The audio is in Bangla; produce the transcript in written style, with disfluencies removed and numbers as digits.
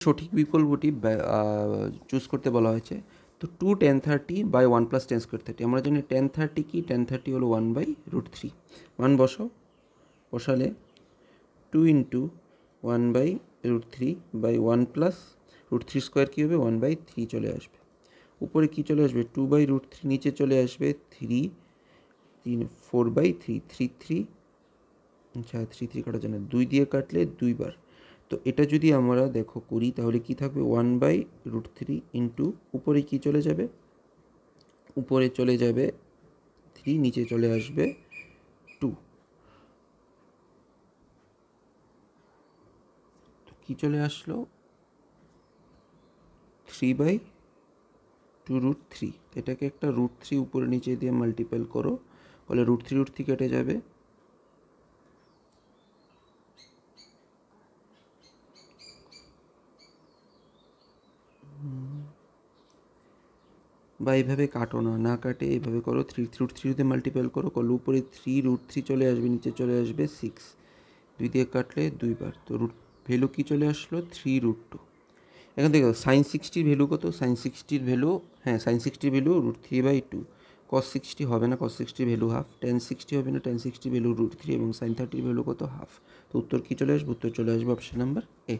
সঠিক বিকল্পটি চুজ করতে বলা হয়েছে। তো 2 tan 30/1 + tan²30, আমরা জানি tan 30 কি, tan 30 হলো 1/√3। মান বসাও, বসালে 2 × 1/√3/1 + √3² কী হবে, 1/3 চলে আসবে। উপরে কি চলে আসবে, 2/√3, নিচে চলে আসবে 3, 4/3, 3 আচ্ছা 3 কাটা যায় না, 2 দিয়ে কাটলে 2 বার। তো এটা যদি আমরা দেখো করি তাহলে কি থাকবে, 1/√3 ইন্টু উপরে কি চলে যাবে, উপরে চলে যাবে 3, নিচে চলে আসবে 2। তো কি চলে আসলো, 3/2√3। এটাকে একটা √3 উপরে নিচে দিয়ে মাল্টিপ্লাই করো, ফলে √3 কেটে যাবে, বা এইভাবে কাটো না, না কাটে এইভাবে করো, 3√3 দিয়ে মাল্টিপ্লাই করো, করলে উপরে 3√3 চলে আসবে, নিচে চলে আসবে 6, 2 দিয়ে কাটলে 2 বার। তো ভ্যালু কি চলে আসলো, 3√2। এখন দেখো sin 60 ভ্যালু কত, sin 60 ভ্যালু, হ্যাঁ sin 60 ভ্যালু √3/2, cos 60 হবে না, cos 60 ভ্যালু হাফ, tan 60 হবে না, tan 60 ভ্যালু √3, এবং sin 30 ভ্যালু কত, হাফ। তো উত্তর কি চলে আসবে, উত্তর চলে আসবে অপশন নাম্বার এ।